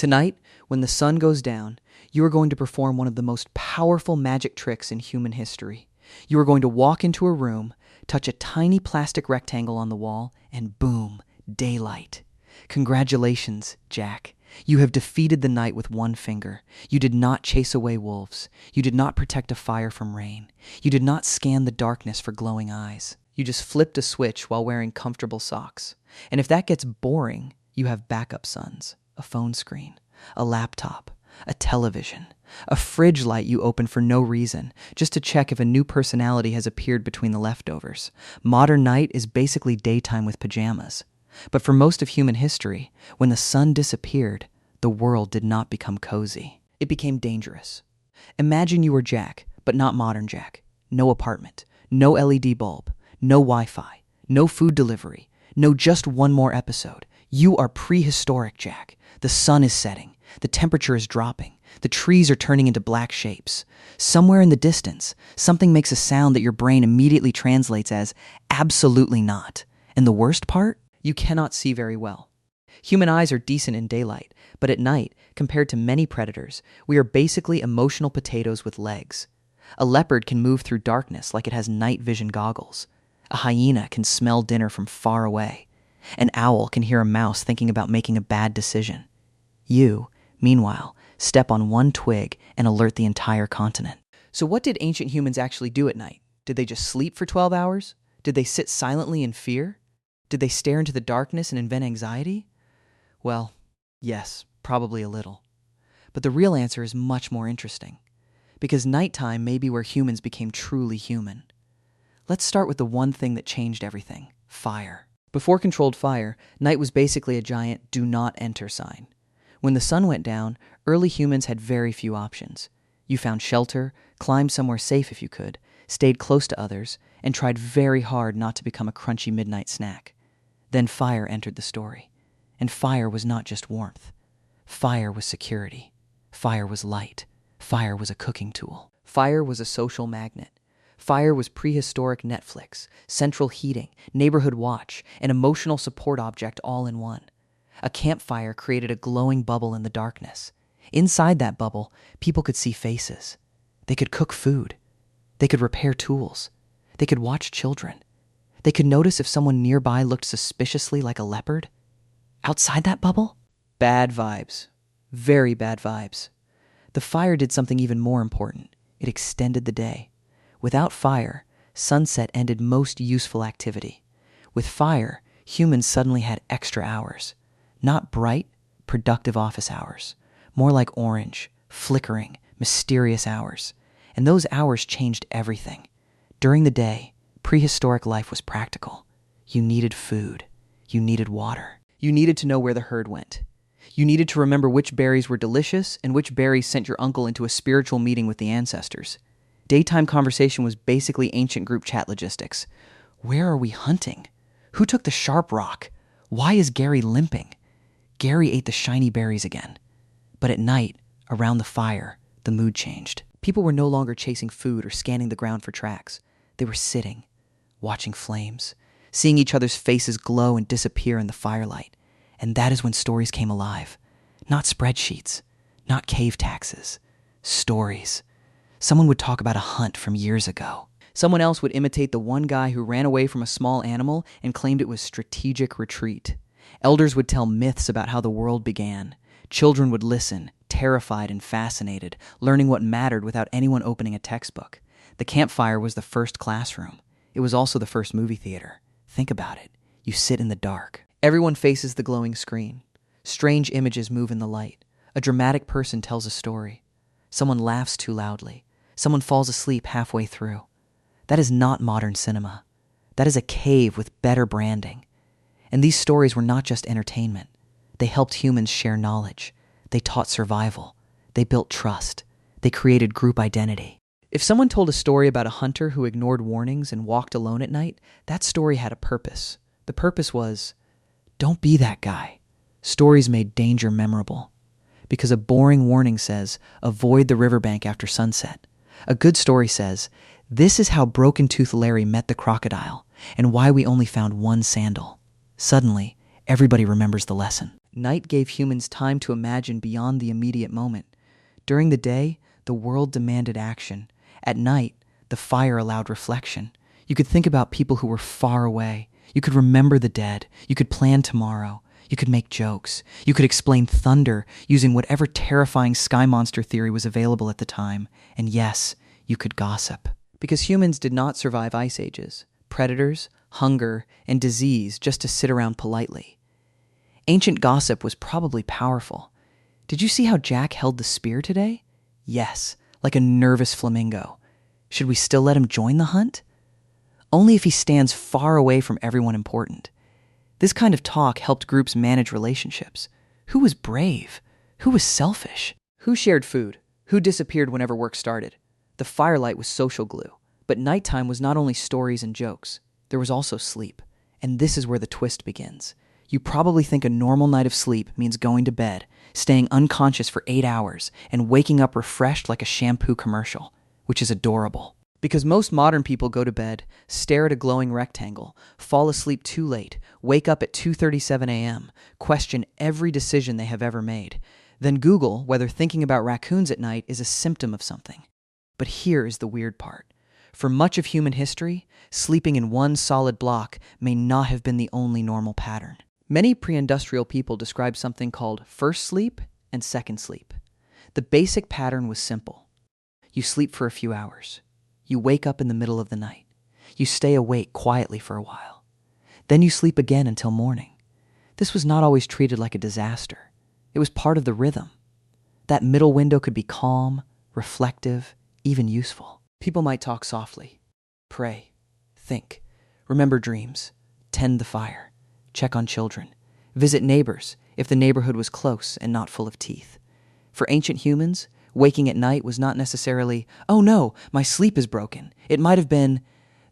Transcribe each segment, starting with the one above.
Tonight, when the sun goes down, you are going to perform one of the most powerful magic tricks in human history. You are going to walk into a room, touch a tiny plastic rectangle on the wall, and boom, daylight. Congratulations, Jack. You have defeated the night with one finger. You did not chase away wolves. You did not protect a fire from rain. You did not scan the darkness for glowing eyes. You just flipped a switch while wearing comfortable socks. And if that gets boring, you have backup suns, a phone screen, a laptop, a television, a fridge light you open for no reason, just to check if a new personality has appeared between the leftovers. Modern night is basically daytime with pajamas. But for most of human history, when the sun disappeared, the world did not become cozy. It became dangerous. Imagine you were Jack, but not modern Jack. No apartment, no LED bulb, no Wi-Fi, no food delivery, no just one more episode. You are prehistoric Jack. The sun is setting. The temperature is dropping. The trees are turning into black shapes. Somewhere in the distance, something makes a sound that your brain immediately translates as absolutely not. And the worst part? You cannot see very well. Human eyes are decent in daylight, but at night, compared to many predators, we are basically emotional potatoes with legs. A leopard can move through darkness like it has night vision goggles. A hyena can smell dinner from far away. An owl can hear a mouse thinking about making a bad decision. You, meanwhile, step on one twig and alert the entire continent. So what did ancient humans actually do at night? Did they just sleep for 12 hours? Did they sit silently in fear? Did they stare into the darkness and invent anxiety? Well, yes, probably a little. But the real answer is much more interesting. Because nighttime may be where humans became truly human. Let's start with the one thing that changed everything: fire. Before controlled fire, night was basically a giant "do not enter" sign. When the sun went down, early humans had very few options. You found shelter, climbed somewhere safe if you could, stayed close to others, and tried very hard not to become a crunchy midnight snack. Then fire entered the story. And fire was not just warmth. Fire was security. Fire was light. Fire was a cooking tool. Fire was a social magnet. Fire was prehistoric Netflix, central heating, neighborhood watch, an emotional support object all in one. A campfire created a glowing bubble in the darkness. Inside that bubble, people could see faces. They could cook food. They could repair tools. They could watch children. They could notice if someone nearby looked suspiciously like a leopard. Outside that bubble? Bad vibes. Very bad vibes. The fire did something even more important. It extended the day. Without fire, sunset ended most useful activity. With fire, humans suddenly had extra hours. Not bright, productive office hours. More like orange, flickering, mysterious hours. And those hours changed everything. During the day, prehistoric life was practical. You needed food. You needed water. You needed to know where the herd went. You needed to remember which berries were delicious and which berries sent your uncle into a spiritual meeting with the ancestors. Daytime conversation was basically ancient group chat logistics. Where are we hunting? Who took the sharp rock? Why is Gary limping? Gary ate the shiny berries again. But at night, around the fire, the mood changed. People were no longer chasing food or scanning the ground for tracks. They were sitting, watching flames, seeing each other's faces glow and disappear in the firelight. And that is when stories came alive. Not spreadsheets, not cave taxes. Stories. Someone would talk about a hunt from years ago. Someone else would imitate the one guy who ran away from a small animal and claimed it was strategic retreat. Elders would tell myths about how the world began. Children would listen, terrified and fascinated, learning what mattered without anyone opening a textbook. The campfire was the first classroom. It was also the first movie theater. Think about it. You sit in the dark. Everyone faces the glowing screen. Strange images move in the light. A dramatic person tells a story. Someone laughs too loudly. Someone falls asleep halfway through. That is not modern cinema. That is a cave with better branding. And these stories were not just entertainment. They helped humans share knowledge. They taught survival. They built trust. They created group identity. If someone told a story about a hunter who ignored warnings and walked alone at night, that story had a purpose. The purpose was, don't be that guy. Stories made danger memorable. Because a boring warning says, avoid the riverbank after sunset. A good story says, this is how Broken Tooth Larry met the crocodile and why we only found one sandal. Suddenly, everybody remembers the lesson. Night gave humans time to imagine beyond the immediate moment. During the day, the world demanded action. At night, the fire allowed reflection. You could think about people who were far away. You could remember the dead. You could plan tomorrow. You could make jokes. You could explain thunder using whatever terrifying sky monster theory was available at the time. And yes, you could gossip. Because humans did not survive ice ages, predators, hunger, and disease just to sit around politely. Ancient gossip was probably powerful. Did you see how Jack held the spear today? Yes, like a nervous flamingo. Should we still let him join the hunt? Only if he stands far away from everyone important. This kind of talk helped groups manage relationships. Who was brave? Who was selfish? Who shared food? Who disappeared whenever work started? The firelight was social glue. But nighttime was not only stories and jokes. There was also sleep. And this is where the twist begins. You probably think a normal night of sleep means going to bed, staying unconscious for 8 hours, and waking up refreshed like a shampoo commercial, which is adorable. Because most modern people go to bed, stare at a glowing rectangle, fall asleep too late, wake up at 2:37 a.m., question every decision they have ever made, then Google whether thinking about raccoons at night is a symptom of something. But here is the weird part. For much of human history, sleeping in one solid block may not have been the only normal pattern. Many pre-industrial people describe something called first sleep and second sleep. The basic pattern was simple. You sleep for a few hours. You wake up in the middle of the night. You stay awake quietly for a while. Then you sleep again until morning. This was not always treated like a disaster. It was part of the rhythm. That middle window could be calm, reflective, even useful. People might talk softly, pray, think, remember dreams, tend the fire, check on children, visit neighbors if the neighborhood was close and not full of teeth. For ancient humans, waking at night was not necessarily, oh no, my sleep is broken. It might have been,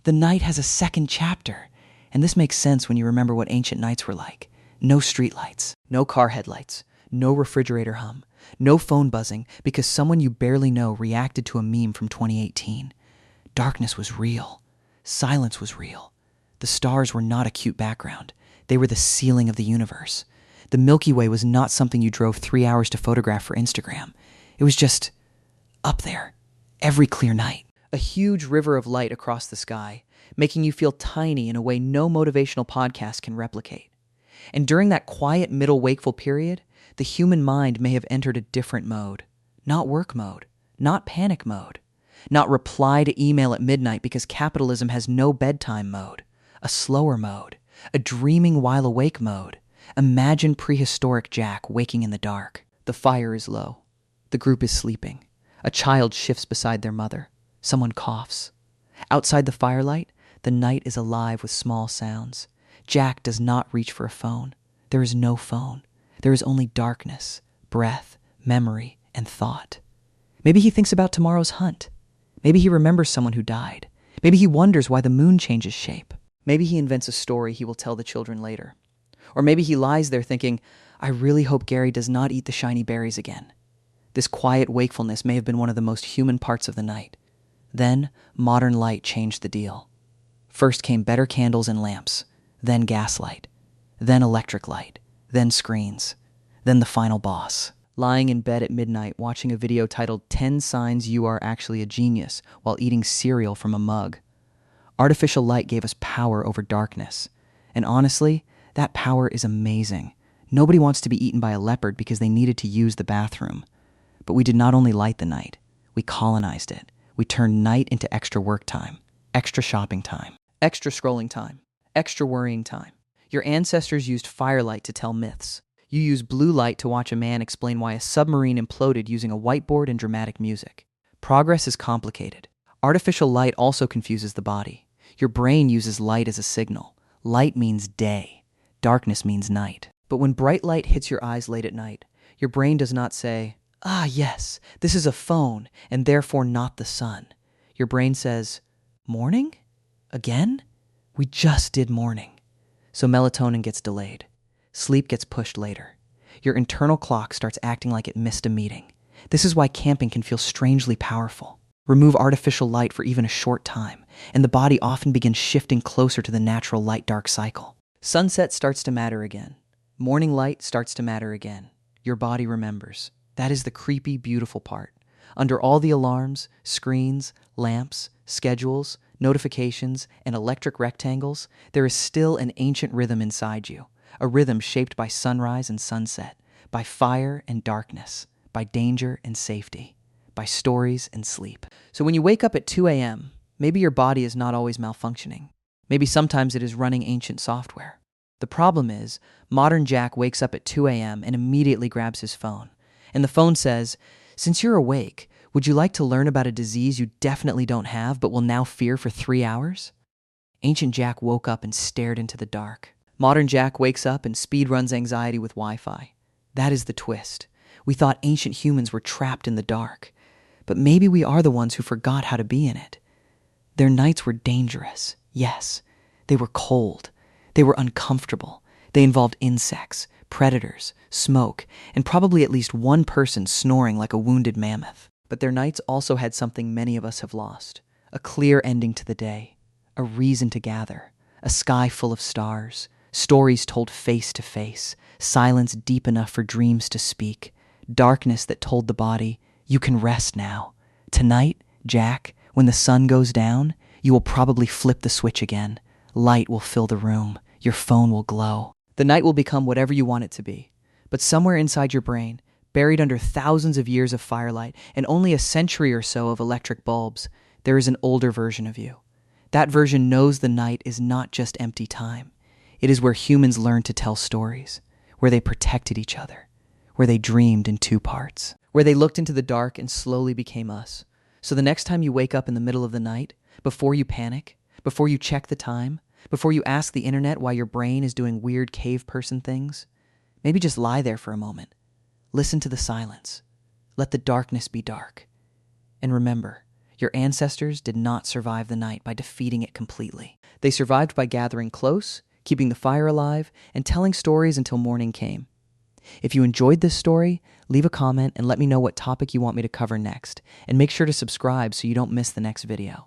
the night has a second chapter. And this makes sense when you remember what ancient nights were like. No streetlights, no car headlights, no refrigerator hum, no phone buzzing because someone you barely know reacted to a meme from 2018. Darkness was real. Silence was real. The stars were not a cute background. They were the ceiling of the universe. The Milky Way was not something you drove 3 hours to photograph for Instagram. It was just up there, every clear night. A huge river of light across the sky, making you feel tiny in a way no motivational podcast can replicate. And during that quiet middle wakeful period, the human mind may have entered a different mode. Not work mode, not panic mode, not reply to email at midnight because capitalism has no bedtime mode. A slower mode, a dreaming while awake mode. Imagine prehistoric Jack waking in the dark. The fire is low. The group is sleeping. A child shifts beside their mother. Someone coughs. Outside the firelight, the night is alive with small sounds. Jack does not reach for a phone. There is no phone. There is only darkness, breath, memory, and thought. Maybe he thinks about tomorrow's hunt. Maybe he remembers someone who died. Maybe he wonders why the moon changes shape. Maybe he invents a story he will tell the children later. Or maybe he lies there thinking, I really hope Gary does not eat the shiny berries again. This quiet wakefulness may have been one of the most human parts of the night. Then, modern light changed the deal. First came better candles and lamps, then gaslight, then electric light, then screens, then the final boss. Lying in bed at midnight watching a video titled 10 Signs You Are Actually a Genius while eating cereal from a mug. Artificial light gave us power over darkness. And honestly, that power is amazing. Nobody wants to be eaten by a leopard because they needed to use the bathroom. But we did not only light the night, we colonized it. We turned night into extra work time, extra shopping time, extra scrolling time, extra worrying time. Your ancestors used firelight to tell myths. You use blue light to watch a man explain why a submarine imploded using a whiteboard and dramatic music. Progress is complicated. Artificial light also confuses the body. Your brain uses light as a signal. Light means day. Darkness means night. But when bright light hits your eyes late at night, your brain does not say, ah, yes, this is a phone, and therefore not the sun. Your brain says, morning? Again? We just did morning. So melatonin gets delayed. Sleep gets pushed later. Your internal clock starts acting like it missed a meeting. This is why camping can feel strangely powerful. Remove artificial light for even a short time, and the body often begins shifting closer to the natural light-dark cycle. Sunset starts to matter again. Morning light starts to matter again. Your body remembers. That is the creepy, beautiful part. Under all the alarms, screens, lamps, schedules, notifications, and electric rectangles, there is still an ancient rhythm inside you, a rhythm shaped by sunrise and sunset, by fire and darkness, by danger and safety, by stories and sleep. So when you wake up at 2 a.m., maybe your body is not always malfunctioning. Maybe sometimes it is running ancient software. The problem is, modern Jack wakes up at 2 a.m. and immediately grabs his phone. And the phone says, "Since you're awake, would you like to learn about a disease you definitely don't have but will now fear for 3 hours?" Ancient Jack woke up and stared into the dark. Modern Jack wakes up and speedruns anxiety with Wi-Fi. That is the twist. We thought ancient humans were trapped in the dark. But maybe we are the ones who forgot how to be in it. Their nights were dangerous, yes. They were cold. They were uncomfortable. They involved insects, predators, smoke, and probably at least one person snoring like a wounded mammoth. But their nights also had something many of us have lost. A clear ending to the day. A reason to gather. A sky full of stars. Stories told face to face. Silence deep enough for dreams to speak. Darkness that told the body, "You can rest now. Tonight, Jack, when the sun goes down, you will probably flip the switch again. Light will fill the room. Your phone will glow. The night will become whatever you want it to be. But somewhere inside your brain, buried under thousands of years of firelight and only a century or so of electric bulbs, there is an older version of you. That version knows the night is not just empty time. It is where humans learned to tell stories, where they protected each other, where they dreamed in two parts, where they looked into the dark and slowly became us. So the next time you wake up in the middle of the night, before you panic, before you check the time, before you ask the internet why your brain is doing weird cave person things, maybe just lie there for a moment. Listen to the silence. Let the darkness be dark. And remember, your ancestors did not survive the night by defeating it completely. They survived by gathering close, keeping the fire alive, and telling stories until morning came. If you enjoyed this story, leave a comment and let me know what topic you want me to cover next, and make sure to subscribe so you don't miss the next video.